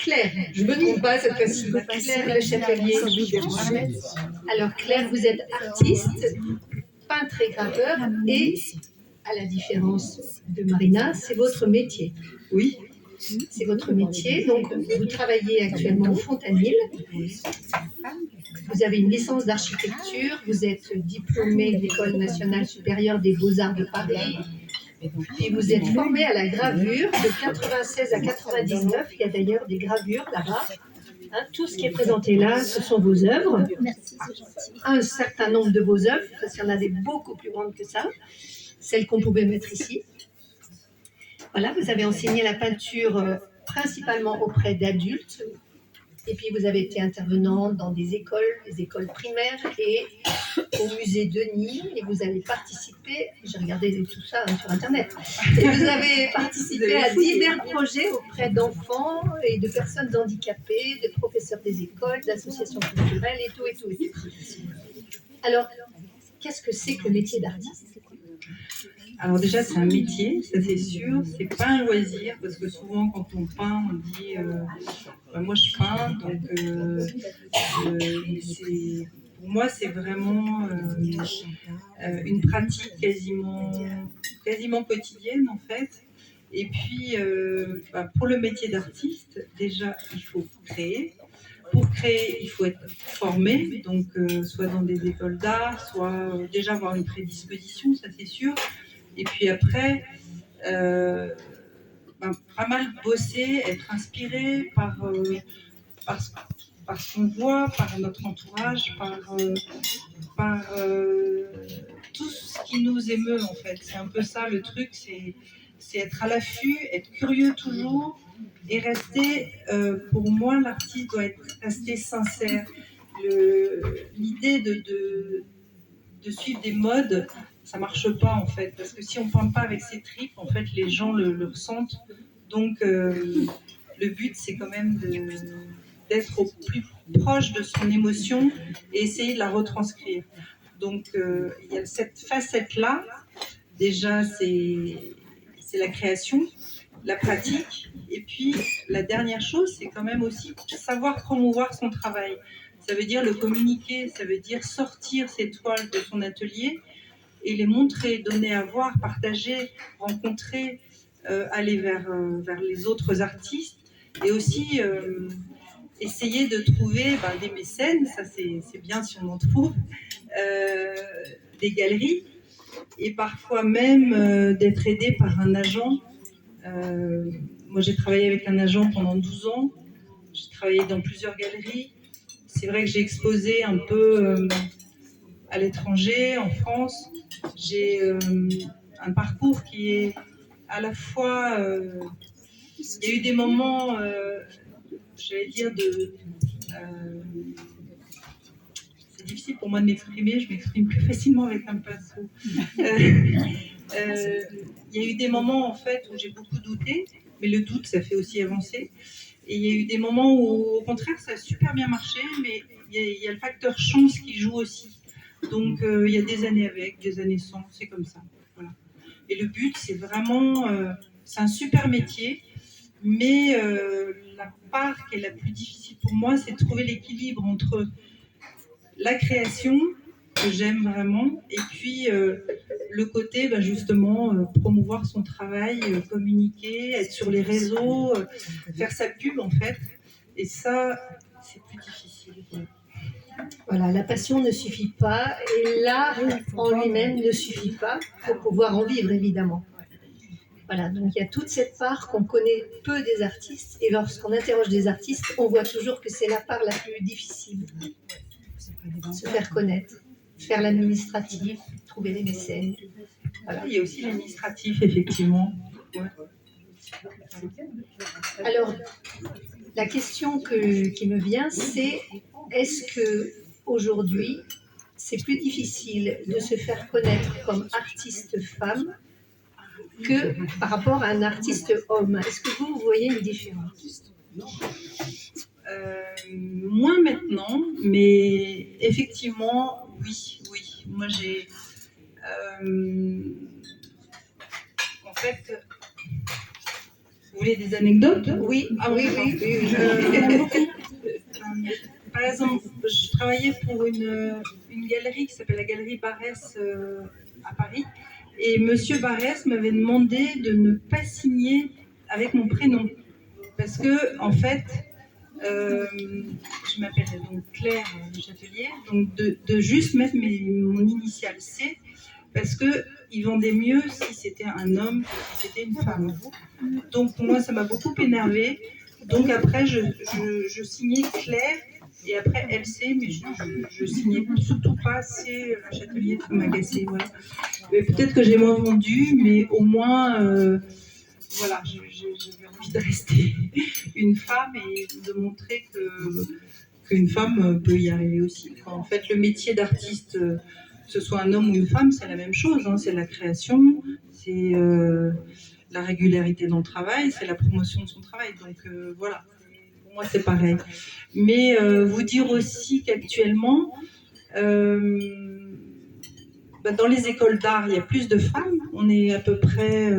Claire, je ne me trompe pas cette fois-ci, Claire Le Chapelier. Alors Claire, vous êtes artiste, peintre et graveur, et à la différence de Marina, c'est votre métier. Oui. C'est votre métier, donc vous travaillez actuellement au Fontanil. Vous avez une licence d'architecture, vous êtes diplômé de l'École nationale supérieure des beaux-arts de Paris, et vous êtes formé à la gravure de 96 à 99. Il y a d'ailleurs des gravures là-bas. Hein, tout ce qui est présenté là, ce sont vos œuvres. Merci, c'est gentil. Un certain nombre de vos œuvres, parce qu'il y en a des beaucoup plus grandes que ça, celles qu'on pouvait mettre ici. Voilà, vous avez enseigné la peinture principalement auprès d'adultes, et puis vous avez été intervenante dans des écoles primaires et au musée Denis, et vous avez participé, j'ai regardé tout ça sur Internet, et vous avez participé à divers projets auprès d'enfants et de personnes handicapées, de professeurs des écoles, d'associations culturelles et tout, et tout, et tout. Alors, qu'est-ce que c'est que le métier d'artiste ? Alors déjà, c'est un métier, ça c'est sûr. C'est pas un loisir, parce que souvent quand on peint, on dit moi je peins, donc pour moi c'est vraiment une pratique quasiment quotidienne en fait. Et puis pour le métier d'artiste, déjà il faut créer. Pour créer, il faut être formé, donc soit dans des écoles d'art, soit déjà avoir une prédisposition, ça c'est sûr. Et puis après, pas mal bosser, être inspiré par ce qu'on voit, par notre entourage, par tout ce qui nous émeut en fait. C'est un peu ça le truc, c'est être à l'affût, être curieux toujours et rester, pour moi l'artiste doit rester sincère. L'idée de suivre des modes, ça marche pas en fait, parce que si on peint pas avec ses tripes, en fait les gens le ressentent. Donc le but c'est quand même d'être au plus proche de son émotion et essayer de la retranscrire. Donc il y a cette facette là, déjà c'est la création, la pratique, et puis la dernière chose c'est quand même aussi savoir promouvoir son travail. Ça veut dire le communiquer, ça veut dire sortir ses toiles de son atelier et les montrer, donner à voir, partager, rencontrer, aller vers les autres artistes et aussi essayer de trouver des mécènes, ça c'est bien si on en trouve, des galeries et parfois même d'être aidé par un agent. Moi j'ai travaillé avec un agent pendant 12 ans, j'ai travaillé dans plusieurs galeries. C'est vrai que j'ai exposé un peu à l'étranger, en France. J'ai un parcours qui est à la fois... il y a eu des moments, j'allais dire, c'est difficile pour moi de m'exprimer, je m'exprime plus facilement avec un pinceau. Il y a eu des moments, en fait, où j'ai beaucoup douté, mais le doute, ça fait aussi avancer. Et il y a eu des moments où, au contraire, ça a super bien marché, mais il y a le facteur chance qui joue aussi. Donc, il y a des années avec, des années sans, c'est comme ça. Voilà. Et le but, c'est vraiment... c'est un super métier, mais la part qui est la plus difficile pour moi, c'est de trouver l'équilibre entre la création, que j'aime vraiment, et puis le côté, justement, promouvoir son travail, communiquer, être sur les réseaux, faire sa pub, en fait. Et ça, c'est plus difficile. Voilà, la passion ne suffit pas et l'art en lui-même ne suffit pas pour pouvoir en vivre, évidemment. Voilà, donc il y a toute cette part qu'on connaît peu des artistes et lorsqu'on interroge des artistes, on voit toujours que c'est la part la plus difficile. Se faire connaître, faire l'administratif, trouver les mécènes. Voilà. Il y a aussi l'administratif, effectivement. Ouais. Alors, la question qui me vient, c'est est-ce que aujourd'hui, c'est plus difficile de se faire connaître comme artiste femme que par rapport à un artiste homme? Est-ce que vous voyez une différence? Moins maintenant, mais effectivement, oui. Moi, j'ai... en fait, voulez des anecdotes? Oui, Ah, oui, d'accord. oui, oui, oui. Par exemple, je travaillais pour une galerie qui s'appelle la Galerie Barès à Paris. Et Monsieur Barès m'avait demandé de ne pas signer avec mon prénom. Parce que, en fait, je m'appelle donc Claire Châtelier, donc de juste mettre mon initiale C, parce qu'il vendait mieux si c'était un homme que si c'était une femme. Donc pour moi, ça m'a beaucoup énervée. Donc après, je signais Claire et après LC, mais je signais surtout pas C Châtelier, ça m'agaçait. Voilà. Peut-être que j'ai moins vendu, mais au moins, voilà, j'avais envie de rester une femme et de montrer qu'une femme peut y arriver aussi. Enfin, en fait, le métier d'artiste, que ce soit un homme ou une femme, c'est la même chose. Hein. C'est la création, c'est la régularité dans le travail, c'est la promotion de son travail. Donc voilà, pour moi c'est pareil. Mais vous dire aussi qu'actuellement, dans les écoles d'art, il y a plus de femmes. On est à peu près,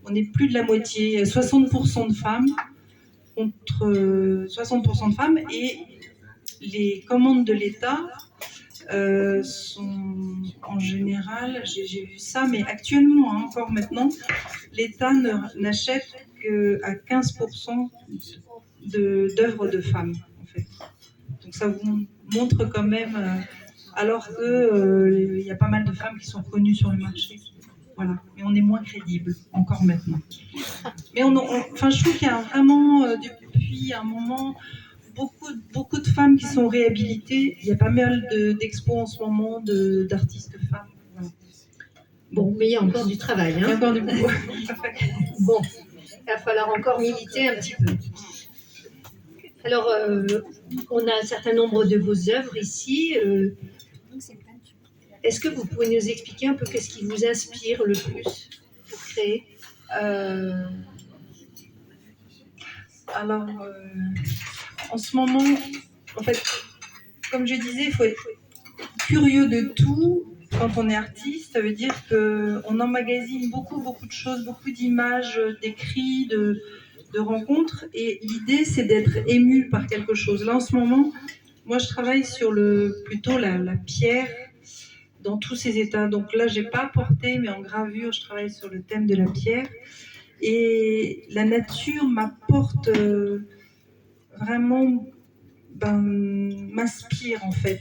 on est plus de la moitié, 60% de femmes contre 60% de femmes. Et les commandes de l'État sont en général, j'ai vu ça, mais actuellement, hein, encore maintenant, l'État n'achète qu'à 15% d'œuvres de femmes, en fait. Donc ça vous montre quand même, alors qu'il y a pas mal de femmes qui sont connues sur le marché. Voilà. Mais on est moins crédible, encore maintenant. Mais enfin, je trouve qu'il y a vraiment, depuis un moment, beaucoup de femmes qui sont réhabilitées. Il y a pas mal d'expos en ce moment d'artistes femmes. Voilà. Bon, mais il y a encore du travail. Il y a Hein. encore du boulot. Bon, il va falloir encore militer un petit peu. Alors, on a un certain nombre de vos œuvres ici. Est-ce que vous pouvez nous expliquer un peu qu'est-ce qui vous inspire le plus pour créer? Alors, en ce moment, en fait, comme je disais, il faut être curieux de tout. Quand on est artiste, ça veut dire qu'on emmagasine beaucoup de choses, beaucoup d'images, d'écrits, de rencontres. Et l'idée, c'est d'être ému par quelque chose. Là, en ce moment, moi, je travaille sur plutôt la pierre dans tous ses états. Donc là, j'ai pas apporté, mais en gravure, je travaille sur le thème de la pierre. Et la nature m'apporte vraiment, m'inspire en fait.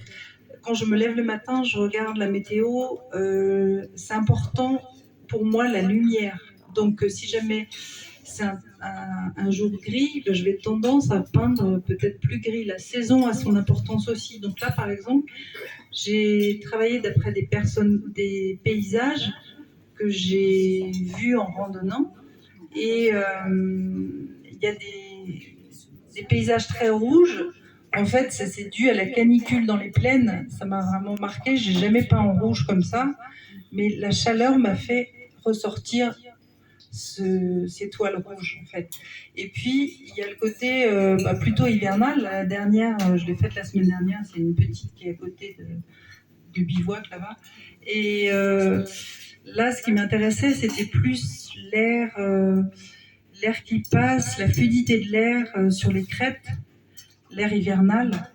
Quand je me lève le matin, je regarde la météo. C'est important pour moi la lumière. Donc si jamais c'est un jour gris, je vais tendance à peindre peut-être plus gris. La saison a son importance aussi. Donc là, par exemple, j'ai travaillé d'après des paysages que j'ai vus en randonnant. Et il y a des paysages très rouges. En fait, c'est dû à la canicule dans les plaines. Ça m'a vraiment marqué. J'ai jamais peint en rouge comme ça. Mais la chaleur m'a fait ressortir ces toiles rouges, en fait. Et puis, il y a le côté plutôt hivernal. La dernière, je l'ai faite la semaine dernière. C'est une petite qui est à côté du bivouac, là-bas. Et là, ce qui m'intéressait, c'était plus l'air qui passe, la fluidité de l'air sur les crêtes, l'air hivernal,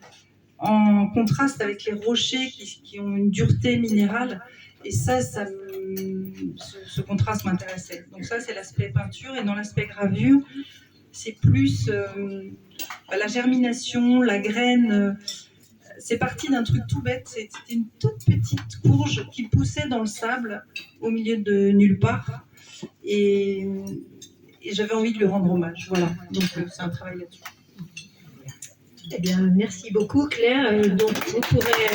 en contraste avec les rochers qui ont une dureté minérale. Et ce contraste m'intéressait. Donc ça, c'est l'aspect peinture. Et dans l'aspect gravure, c'est plus la germination, la graine. C'est parti d'un truc tout bête. C'était une toute petite courge qui poussait dans le sable au milieu de nulle part. Et j'avais envie de lui rendre hommage. Voilà. Donc c'est un travail là-dessus. Eh bien, merci beaucoup Claire. Donc vous pourrez